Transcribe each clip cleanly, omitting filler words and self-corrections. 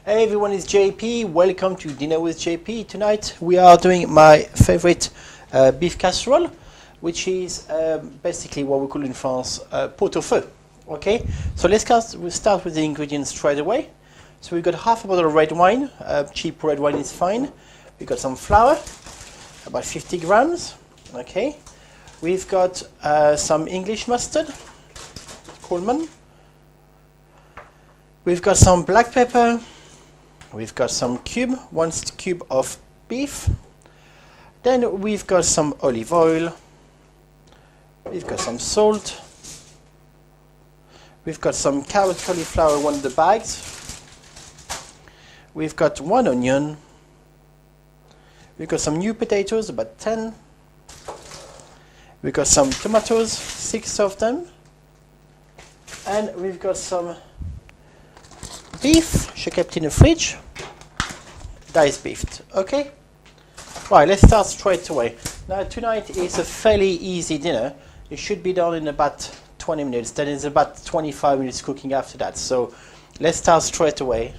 Hey everyone, it's JP. Welcome to Dinner with JP. Tonight we are doing my favorite beef casserole, which is basically what we call in France pot au feu. Okay, so we'll start with the ingredients straight away. So we've got half a bottle of red wine. Cheap red wine is fine. We've got some flour, about 50 grams. Okay, we've got some English mustard, Coleman. We've got some black pepper. We've got some one cube of beef. Then we've got some olive oil. We've got some salt. We've got some carrot cauliflower, one of the bags. We've got one onion. We've got some new potatoes, about 10. We've got some tomatoes, 6 of them. And we've got some beef, she kept in the fridge, diced beef. Okay? Right, let's start straight away. Now tonight is a fairly easy dinner. It should be done in about 20 minutes. Then it's about 25 minutes cooking after that. So let's start straight away.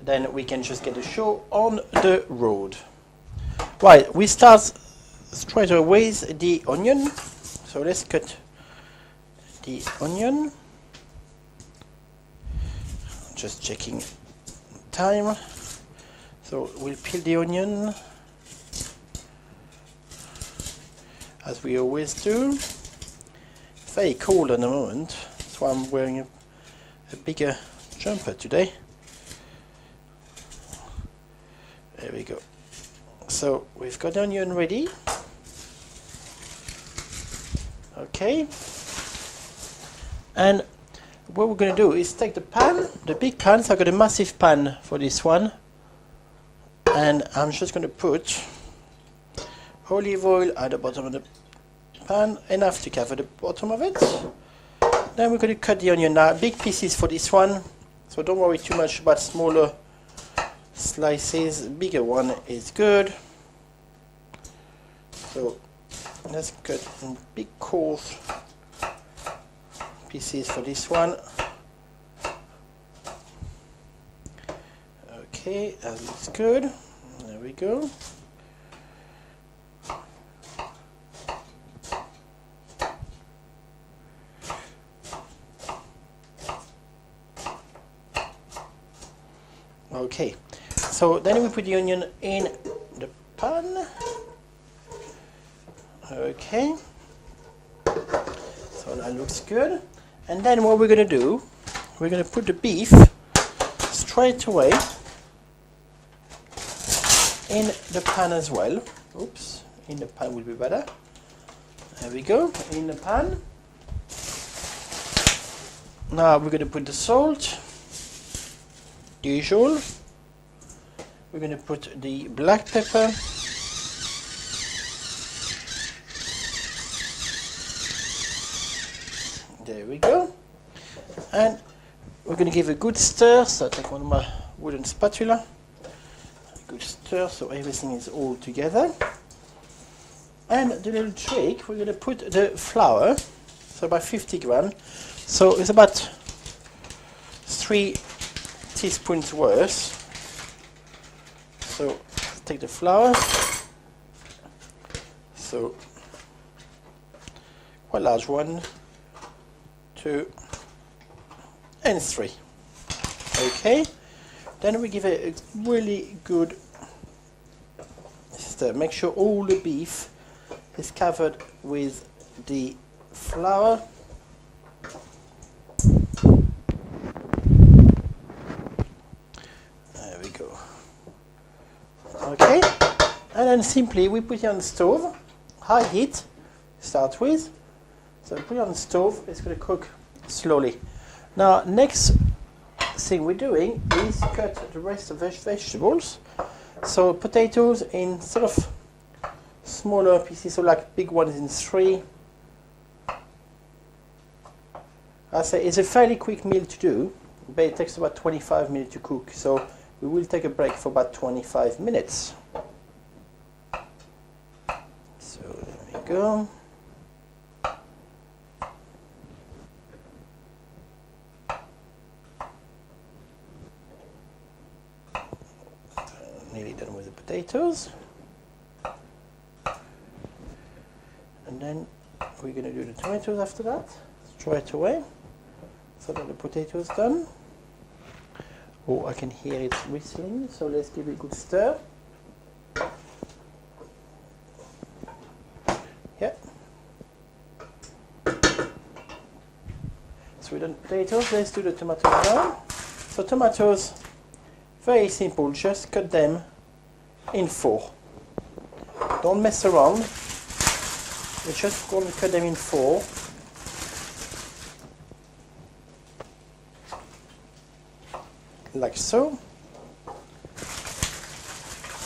Then we can just get the show on the road. Right, we start straight away with the onion. So let's cut the onion. Just checking time. So we'll peel the onion as we always do. It's very cold at the moment, that's why I'm wearing a bigger jumper today. There we go. So we've got the onion ready. Okay. And what we're going to do is take the pan, the big pan. So I've got a massive pan for this one, and I'm just going to put olive oil at the bottom of the pan, enough to cover the bottom of it. Then we're going to cut the onion now, big pieces for this one, so don't worry too much about smaller slices. Bigger one is good. So let's cut in big coarse pieces for this one. Okay, that looks good. There we go. Okay, so then we put the onion in the pan. Okay, so that looks good. And then what we're going to do, we're going to put the beef straight away in the pan as well. Oops, in the pan will be better. There we go, in the pan. Now we're going to put the salt, the usual. We're going to put the black pepper. There we go. And we're going to give a good stir. So I take one of my wooden spatula. A good stir so everything is all together. And the little trick, we're going to put the flour, so about 50 grams. So it's about 3 teaspoons worth. So take the flour. So quite a large one. 2 and 3. Okay, then we give it a really good stir. Make sure all the beef is covered with the flour. There we go. Okay, and then simply we put it on the stove, high heat, start with. So put it on the stove, it's going to cook slowly. Now next thing we're doing is cut the rest of the vegetables. So potatoes in sort of smaller pieces, so like big ones in 3. I say it's a fairly quick meal to do, but it takes about 25 minutes to cook. So we will take a break for about 25 minutes. So there we go. potatoes. And then we're going to do the tomatoes after that, straight away, so that the potatoes done. Oh, I can hear it whistling, so let's give it a good stir. Yeah. So we've done potatoes, let's do the tomatoes now. So tomatoes, very simple, just cut them in 4. Don't mess around. We're just going to cut them in 4. Like so.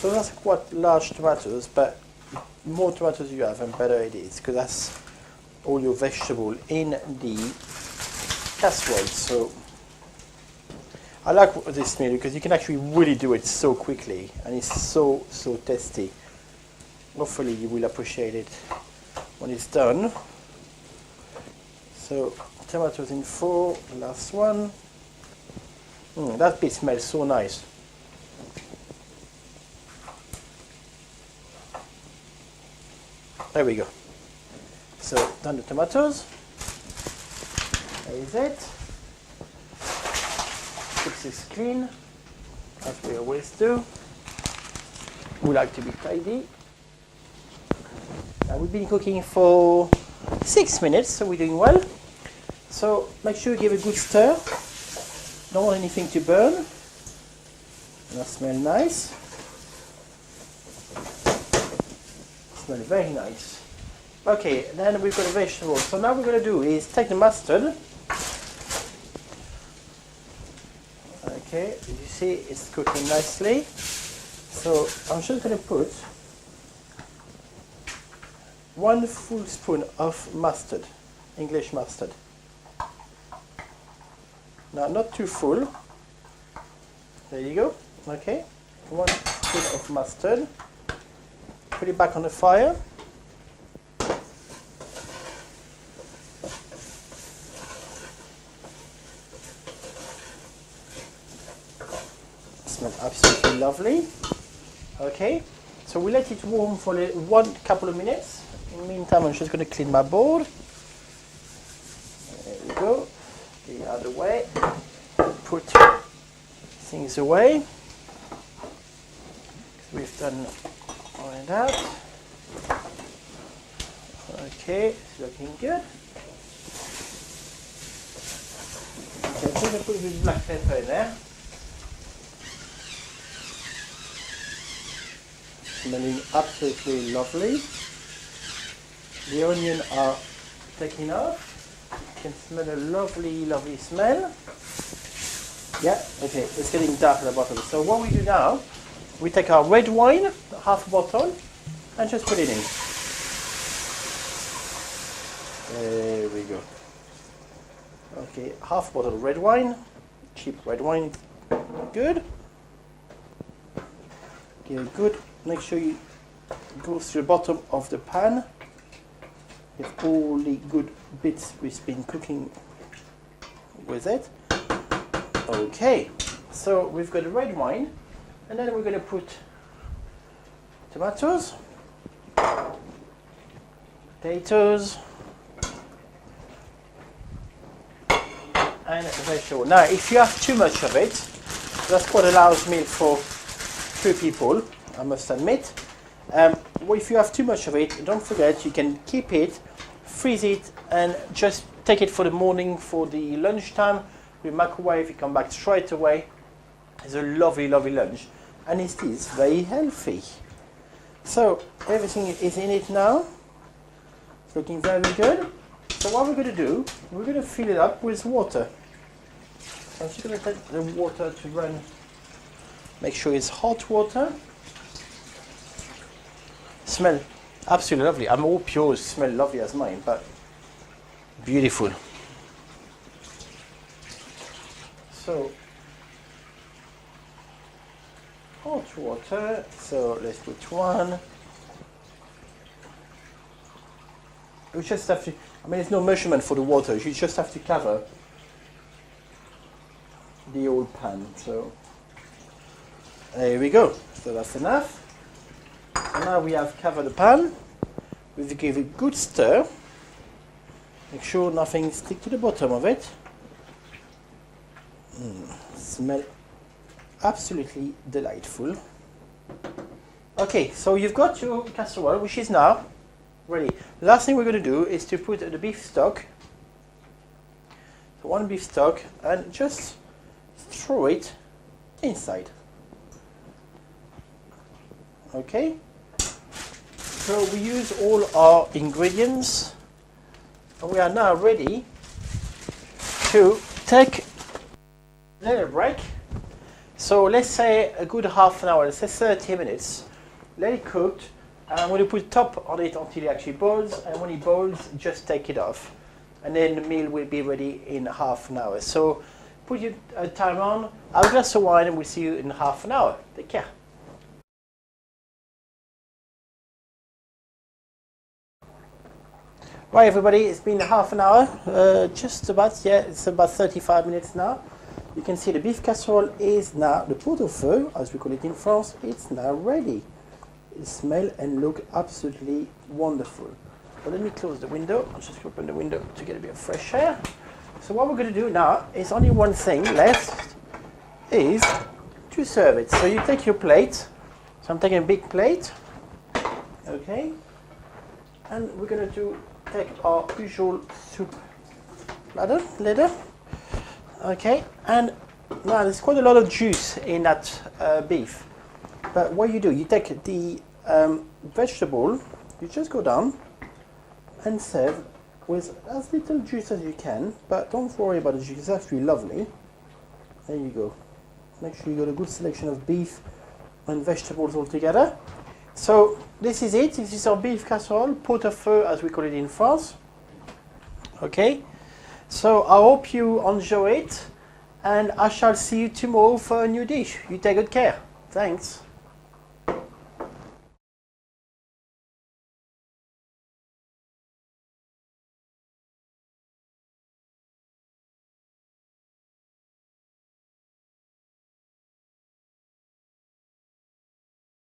So that's quite large tomatoes, but more tomatoes you have, and better it is, because that's all your vegetable in the casserole. So I like this meal because you can actually really do it so quickly, and it's so tasty. Hopefully you will appreciate it when it's done. So tomatoes in 4, last one. That bit smells so nice. There we go. So done the tomatoes. There is it. Keep this clean, as we always do. We like to be tidy. Now we've been cooking for 6 minutes, so we're doing well. So make sure you give a good stir. Don't want anything to burn. That smells nice. Smells very nice. Okay, then we've got the vegetables. So now what we're going to do is take the mustard. Okay, as you see, it's cooking nicely. So I'm just going to put 1 full spoon of mustard, English mustard. Now, not too full. There you go. Okay, 1 spoon of mustard. Put it back on the fire. Smells absolutely lovely. Okay, so we let it warm for one couple of minutes. In the meantime, I'm just going to clean my board. There we go. The other way. Put things away. We've done all of that. Okay, it's looking good. Okay, I'm going to put this black pepper in there. Smelling absolutely lovely. The onions are taking off. You can smell a lovely, lovely smell. Yeah, okay, it's getting dark at the bottom. So what we do now, we take our red wine, half a bottle, and just put it in. There we go. Okay, half a bottle of red wine, cheap red wine, good. Okay, good. Make sure you go to the bottom of the pan. You have all the good bits we've been cooking with it. Okay, so we've got the red wine, and then we're going to put tomatoes, potatoes, and vegetable. Now, if you have too much of it, that's quite a large meal for 2 people, I must admit. Well, if you have too much of it, don't forget you can keep it, freeze it, and just take it for the morning for the lunchtime. We microwave, you come back straight away. It's a lovely, lovely lunch, and it is very healthy. So everything is in it now. It's looking very good. So what we're going to do, we're going to fill it up with water. So I'm just going to take the water to run. Make sure it's hot water. Smell absolutely lovely. I hope yours smell lovely as mine, but beautiful. So hot water. So let's put 1. We just have to. I mean, there's no measurement for the water. You just have to cover the old pan. So there we go. So that's enough. So now we have covered the pan. We give it a good stir. Make sure nothing sticks to the bottom of it. Smell absolutely delightful. Okay, so you've got your casserole, which is now ready. Last thing we're going to do is to put the beef stock. So one beef stock, and just throw it inside. Okay. So we use all our ingredients, and we are now ready to take a little break. So let's say a good half an hour, let's say 30 minutes. Let it cook, and I'm going to put top on it until it actually boils, and when it boils, just take it off. And then the meal will be ready in half an hour. So put your timer on, have a glass of wine, and we'll see you in half an hour. Take care. Right, everybody, it's been half an hour, just about, yeah, it's about 35 minutes now. You can see the beef casserole is now, the pot au feu, as we call it in France, it's now ready. It smells and looks absolutely wonderful. But let me close the window. I'll just open the window to get a bit of fresh air. So what we're going to do now is only one thing left, is to serve it. So you take your plate. So I'm taking a big plate, okay, and we're going to take our usual soup ladder, okay, and now there's quite a lot of juice in that beef. But what you do, you take the vegetable, you just go down and serve with as little juice as you can, but don't worry about the juice, it's actually lovely. There you go. Make sure you got a good selection of beef and vegetables all together. So this is it. This is our beef casserole, pot au feu as we call it in France. Okay. So I hope you enjoy it, and I shall see you tomorrow for a new dish. You take good care. Thanks.